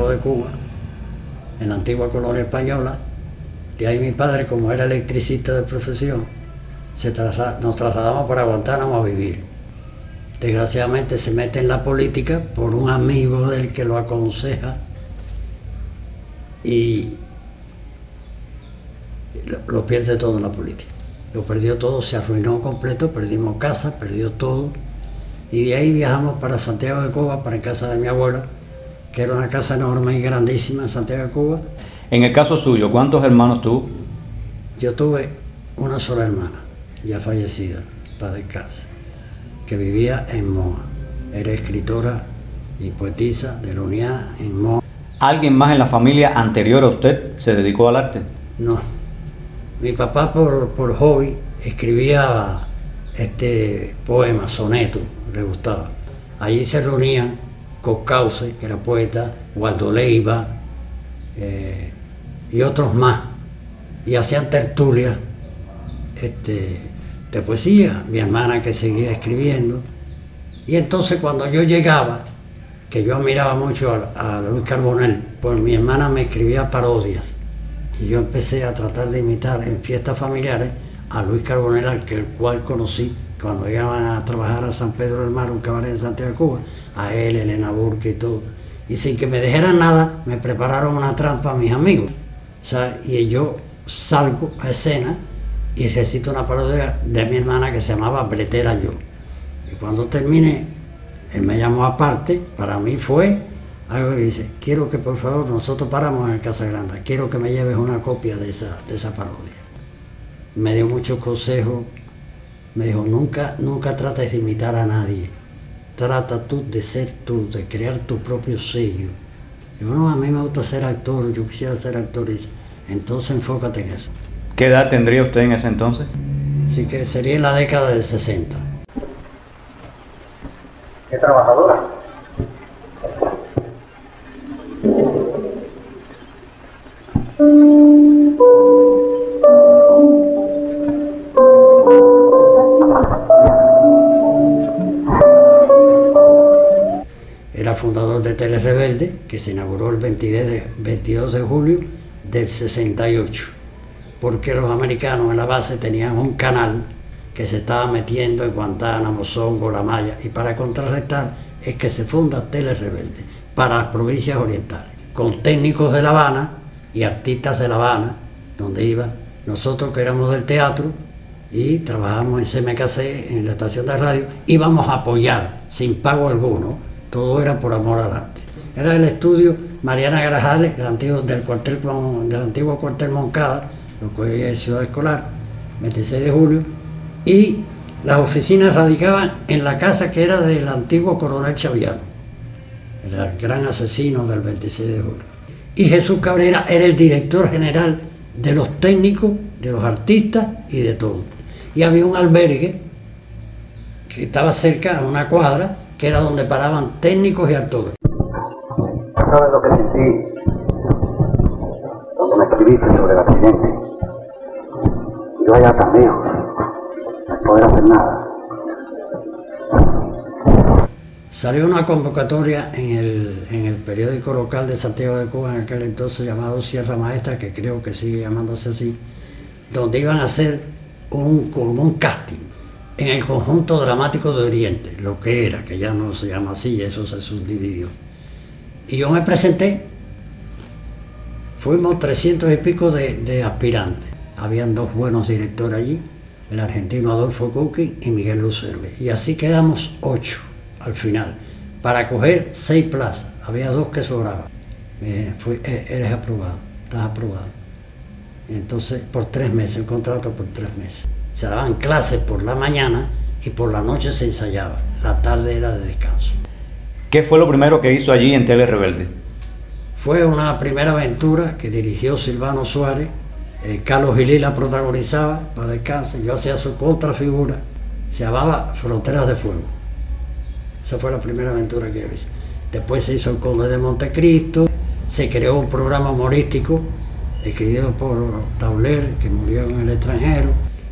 Santiago de Cuba, en la antigua colonia española. De ahí mi padre, como era electricista de profesión, nos trasladamos para Guantánamo a vivir. Desgraciadamente se mete en la política por un amigo del que lo aconseja y lo pierde todo en la política. Lo perdió todo, se arruinó completo, perdimos casa, perdió todo. Y de ahí viajamos para Santiago de Cuba, para casa de mi abuela, que era una casa enorme y grandísima en Santiago de Cuba. En el caso suyo, ¿cuántos hermanos tuvo? Yo tuve una sola hermana, ya fallecida, para descanso, que vivía en Moa. Era escritora y poetisa de la UNIA en Moa. ¿Alguien más en la familia anterior a usted se dedicó al arte? No. Mi papá por hobby escribía poemas, sonetos, le gustaba. Allí se reunían Coscauce, que era poeta, Waldo Leiva y otros más. Y hacían tertulias de poesía, mi hermana que seguía escribiendo. Y entonces cuando yo llegaba, que yo admiraba mucho a Luis Carbonell, pues mi hermana me escribía parodias. Y yo empecé a tratar de imitar en fiestas familiares a Luis Carbonell, el cual conocí cuando iban a trabajar a San Pedro del Mar, un cabaret en Santiago de Cuba, a él, Elena Burke y todo. Y sin que me dijeran nada, me prepararon una trampa a mis amigos. O sea, y yo salgo a escena y recito una parodia de mi hermana que se llamaba Bretera Yo. Y cuando terminé, él me llamó aparte, para mí fue algo que dice, quiero que por favor, nosotros paramos en el Casa Grande, quiero que me lleves una copia de esa parodia. Me dio muchos consejos, me dijo, nunca trates de imitar a nadie, trata tú de ser tú, de crear tu propio sello. Digo, no, a mí me gusta ser actor, yo quisiera ser actor, y dice, entonces enfócate en eso. ¿Qué edad tendría usted en ese entonces? Así que sería en la década del 60. ¿Qué trabajadora? Era fundador de Tele Rebelde, que se inauguró el 22 de julio del 68, porque los americanos en la base tenían un canal que se estaba metiendo en Guantánamo, Songo, La Maya, y para contrarrestar es que se funda Tele Rebelde para las provincias orientales, con técnicos de La Habana y artistas de La Habana, donde iba nosotros que éramos del teatro y trabajamos en CMKC, en la estación de radio, íbamos a apoyar sin pago alguno, todo era por amor al arte. Era el estudio Mariana Grajales, del antiguo cuartel Moncada, lo que hoy es Ciudad Escolar, 26 de julio, y las oficinas radicaban en la casa que era del antiguo coronel Chaviano, el gran asesino del 26 de julio. Y Jesús Cabrera era el director general de los técnicos, de los artistas y de todo. Y había un albergue que estaba cerca, a una cuadra, que era donde paraban técnicos y actores. ¿Sabes lo que sentí cuando me escribiste sobre el accidente? Yo allá tan lejos, sin poder hacer nada. Salió una convocatoria en el periódico local de Santiago de Cuba en aquel entonces llamado Sierra Maestra, que creo que sigue llamándose así, donde iban a hacer como un casting en el Conjunto Dramático de Oriente, lo que era, que ya no se llama así, eso se subdividió. Y yo me presenté, fuimos 300 y pico de aspirantes. Habían dos buenos directores allí, el argentino Adolfo Cooking y Miguel Lucerbe. Y así quedamos 8 al final, para coger 6 plazas. Había 2 que sobraban. Eres aprobado, estás aprobado. Entonces, por 3 meses, el contrato por 3 meses. Se daban clases por la mañana y por la noche se ensayaba. La tarde era de descanso. ¿Qué fue lo primero que hizo allí en Tele Rebelde? Fue una primera aventura que dirigió Silvano Suárez. Carlos Gilí la protagonizaba, para descansar. Yo hacía su contrafigura. Se llamaba Fronteras de Fuego. Esa fue la primera aventura que yo hice. Después se hizo El Conde de Montecristo. Se creó un programa humorístico escrito por Tauler, que murió en el extranjero.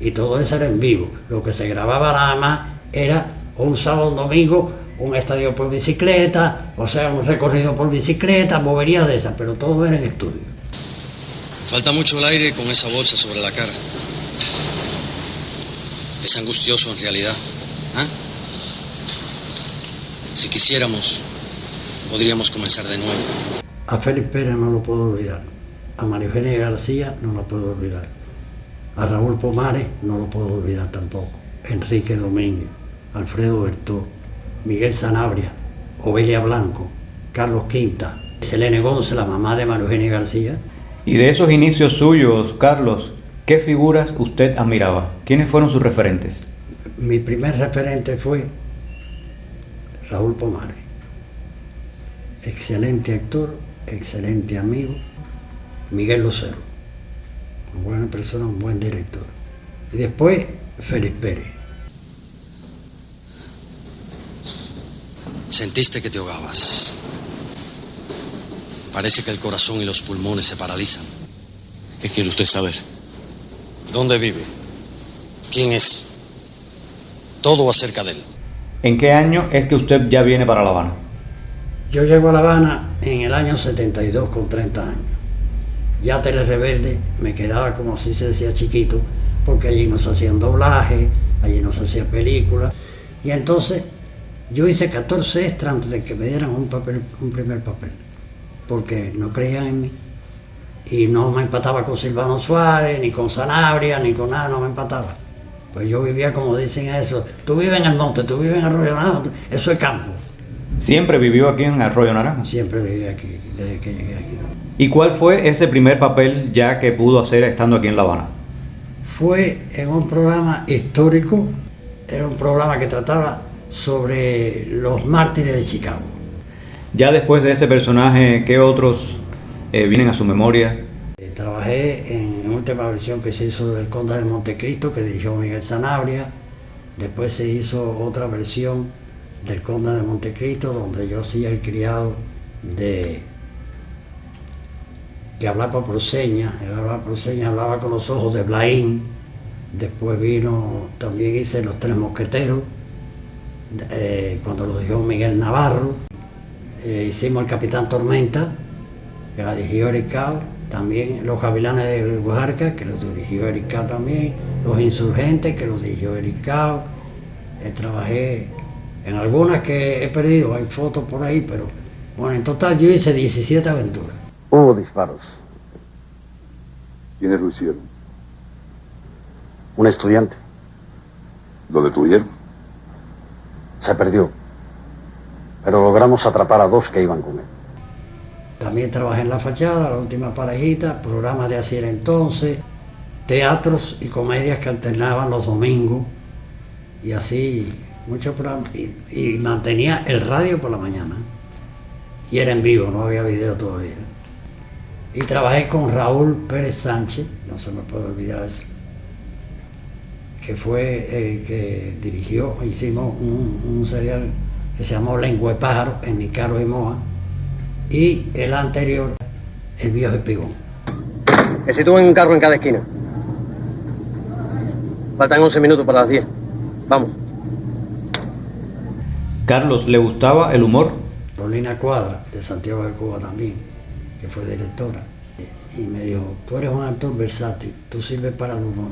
Y todo eso era en vivo. Lo que se grababa nada más era un sábado, un domingo, un estadio por bicicleta, o sea, un recorrido por bicicleta, boberías de esas, pero todo era en estudio. Falta mucho el aire con esa bolsa sobre la cara. Es angustioso en realidad. ¿Ah? Si quisiéramos, podríamos comenzar de nuevo. A Félix Pérez no lo puedo olvidar. A María Eugenia García no lo puedo olvidar. A Raúl Pomares no lo puedo olvidar tampoco. Enrique Domínguez, Alfredo Bertó, Miguel Sanabria, Ovelia Blanco, Carlos Quinta, Selene Gonce, la mamá de María Eugenia García. Y de esos inicios suyos, Carlos, ¿qué figuras usted admiraba? ¿Quiénes fueron sus referentes? Mi primer referente fue Raúl Pomares. Excelente actor, excelente amigo. Miguel Lucero, una buena persona, un buen director. Y después, Félix Pérez. Sentiste que te ahogabas. Parece que el corazón y los pulmones se paralizan. ¿Qué quiere usted saber? ¿Dónde vive? ¿Quién es? Todo acerca de él. ¿En qué año es que usted ya viene para La Habana? Yo llego a La Habana en el año 72 con 30 años. Ya Tele Rebelde me quedaba, como así se decía, chiquito, porque allí no se hacían doblajes, allí no se hacía películas. Y entonces yo hice 14 extras antes de que me dieran un primer papel, porque no creían en mí. Y no me empataba con Silvano Suárez, ni con Sanabria, ni con nada, no me empataba. Pues yo vivía, como dicen eso, tú vives en el monte, tú vives en Arroyo Naranjo, eso es campo. ¿Siempre vivió aquí en Arroyo Naranjo? Siempre viví aquí, desde que llegué aquí. ¿Y cuál fue ese primer papel ya que pudo hacer estando aquí en La Habana? Fue en un programa histórico, era un programa que trataba sobre los mártires de Chicago. Ya después de ese personaje, ¿qué otros vienen a su memoria? Trabajé en última versión que se hizo del Conde de Montecristo, que dirigió Miguel Sanabria. Después se hizo otra versión del Conde de Montecristo, donde yo hacía el criado que hablaba por señas, hablaba con los ojos de Blaín. Después también hice Los Tres Mosqueteros, cuando lo dirigió Miguel Navarro. Hicimos El Capitán Tormenta, que la dirigió Eric Cao. También Los Gavilanes de Guajarca, que lo dirigió Eric Cao también. Los Insurgentes, que lo dirigió Eric Cao. Trabajé en algunas que he perdido, hay fotos por ahí, pero bueno, en total yo hice 17 aventuras. Hubo disparos. ¿Quiénes lo hicieron? Un estudiante ¿Lo detuvieron? se perdió, pero logramos atrapar a 2 que iban con él. También trabajé en La Fachada, La Última Parejita, programas de Así era entonces, teatros y comedias que alternaban los domingos, y así muchos programas, y mantenía el radio por la mañana, y era en vivo, no había video todavía. Y trabajé con Raúl Pérez Sánchez, no se me puede olvidar eso, que fue el que dirigió, hicimos un serial que se llamó Lengua de Pájaro en Nicaro y Moa, y el anterior, El Viejo Espigón. Que sitúen un carro en cada esquina. Faltan 11 minutos para las 10. Vamos. Carlos, ¿le gustaba el humor? Paulina Cuadra, de Santiago de Cuba también, que fue directora, y me dijo, tú eres un actor versátil, tú sirves para el humor.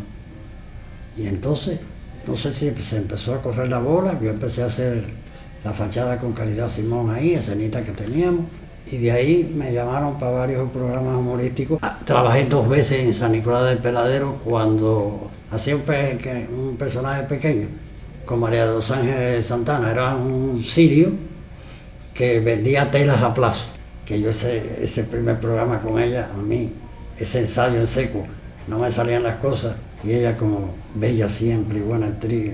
Y entonces, no sé si se empezó a correr la bola, yo empecé a hacer La Fachada con Caridad Simón ahí, escenita que teníamos, y de ahí me llamaron para varios programas humorísticos. Trabajé 2 veces en San Nicolás del Peladero cuando hacía un personaje pequeño, con María de los Ángeles de Santana, era un sirio que vendía telas a plazo, que yo ese primer programa con ella, a mí, ese ensayo en seco, no me salían las cosas, y ella como bella siempre y buena actriz,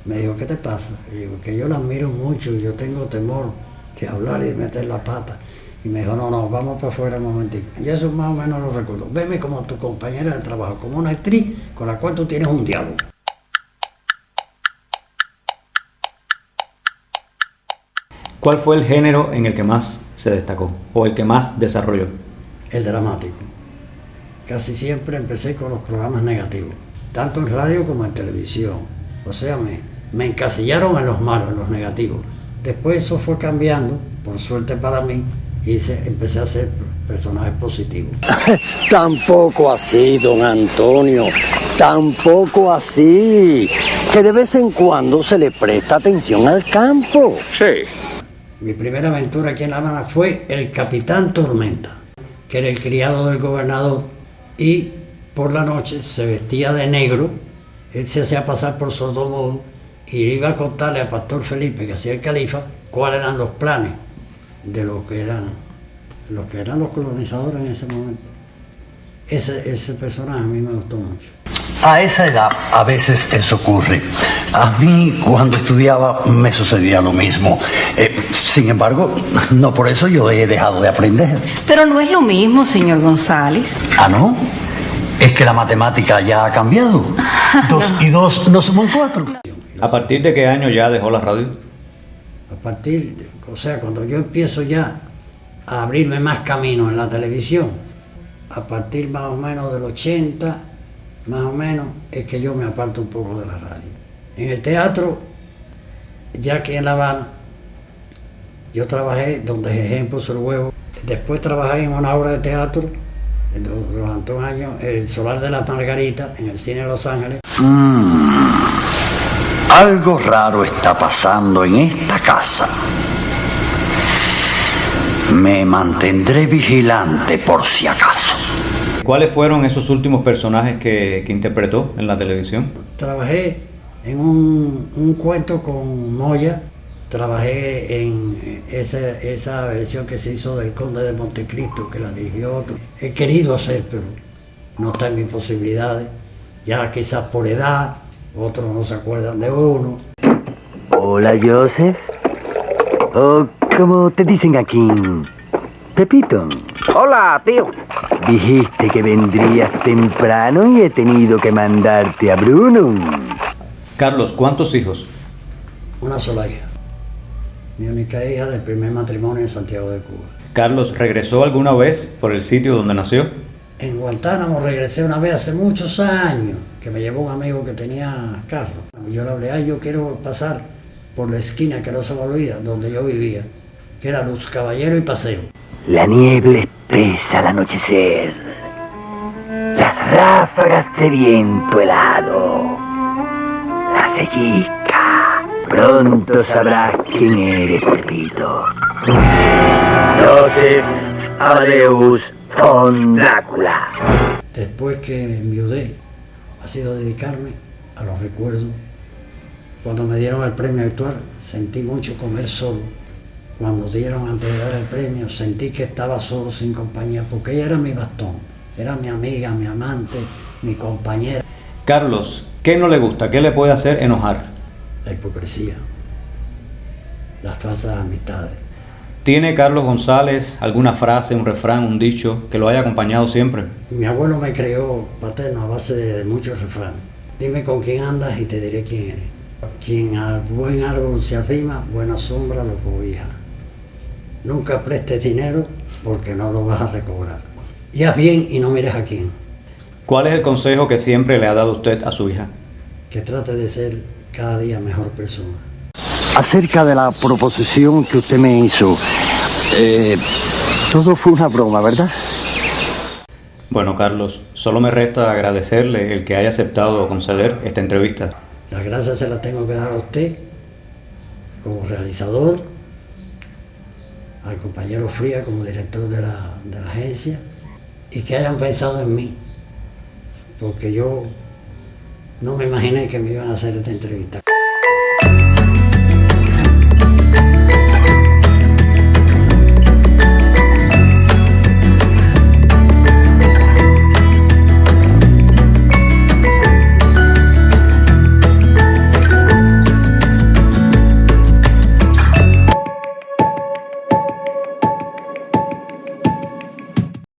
me dijo, ¿qué te pasa? Le digo, que yo la admiro mucho y yo tengo temor de hablar y de meter la pata. Y me dijo, no, vamos para afuera un momentito. Y eso más o menos lo recuerdo. Veme como tu compañera de trabajo, como una actriz con la cual tú tienes un diálogo. ¿Cuál fue el género en el que más se destacó o el que más desarrolló? El dramático. Casi siempre empecé con los programas negativos, tanto en radio como en televisión. O sea, me encasillaron en los malos, en los negativos. Después eso fue cambiando, por suerte para mí, y empecé a hacer personajes positivos. Tampoco así, don Antonio, tampoco así, que de vez en cuando se le presta atención al campo. Sí. Mi primera aventura aquí en La Habana fue el Capitán Tormenta, que era el criado del gobernador, y por la noche se vestía de negro, él se hacía pasar por sordomudo y iba a contarle a Pastor Felipe, que hacía el califa, cuáles eran los planes de lo que eran los colonizadores en ese momento. Ese personaje a mí me gustó mucho. A esa edad a veces eso ocurre. A mí cuando estudiaba me sucedía lo mismo. Sin embargo, no por eso yo he dejado de aprender. Pero no es lo mismo, señor González. ¿Ah, no? ¿Es que la matemática ya ha cambiado? 2 y 2 no suman 4. ¿A partir de qué año ya dejó la radio? Cuando yo empiezo ya a abrirme más camino en la televisión, a partir más o menos del 80, más o menos, es que yo me aparto un poco de la radio. En el teatro, ya aquí en La Habana, yo trabajé donde Jeje puso el huevo. Después trabajé en una obra de teatro durante un año, El Solar de las Margaritas, en el cine de Los Ángeles. Algo raro está pasando en esta casa. Me mantendré vigilante por si acaso. ¿Cuáles fueron esos últimos personajes que interpretó en la televisión? Trabajé en un cuento con Moya, trabajé en esa versión que se hizo del Conde de Montecristo, que la dirigió otro. He querido hacer, pero no está en mis posibilidades, ya quizás por edad, otros no se acuerdan de uno. Hola, Joseph. O como te dicen aquí, Pepito. Hola, tío. Dijiste que vendrías temprano y he tenido que mandarte a Bruno. Carlos, ¿cuántos hijos? Una sola hija. Mi única hija del primer matrimonio en Santiago de Cuba. Carlos, ¿regresó alguna vez por el sitio donde nació? En Guantánamo regresé una vez hace muchos años, que me llevó un amigo que tenía carro. Yo le hablé, yo quiero pasar por la esquina, que no se me olvida, donde yo vivía, que era Luz Caballero y Paseo. La niebla espesa al anochecer. Las ráfagas de viento helado. La sellica. Pronto sabrás quién eres, Pepito. Joseph Amadeus von Drácula. Después que enviudé, ha sido dedicarme a los recuerdos. Cuando me dieron el premio actual, sentí mucho comer solo. Cuando dieron antes de dar el premio, sentí que estaba solo, sin compañía, porque ella era mi bastón, era mi amiga, mi amante, mi compañera. Carlos, ¿qué no le gusta? ¿Qué le puede hacer enojar? La hipocresía, las falsas amistades. ¿Tiene Carlos González alguna frase, un refrán, un dicho que lo haya acompañado siempre? Mi abuelo me creó paterno a base de muchos refranes. Dime con quién andas y te diré quién eres. Quien al buen árbol se arrima, buena sombra lo cobija. Nunca prestes dinero porque no lo vas a recobrar. Y haz bien y no mires a quién. ¿Cuál es el consejo que siempre le ha dado usted a su hija? Que trate de ser cada día mejor persona. Acerca de la proposición que usted me hizo, todo fue una broma, ¿verdad? Bueno, Carlos, solo me resta agradecerle el que haya aceptado conceder esta entrevista. Las gracias se las tengo que dar a usted como realizador, al compañero Fría como director de la agencia, y que hayan pensado en mí, porque yo no me imaginé que me iban a hacer esta entrevista.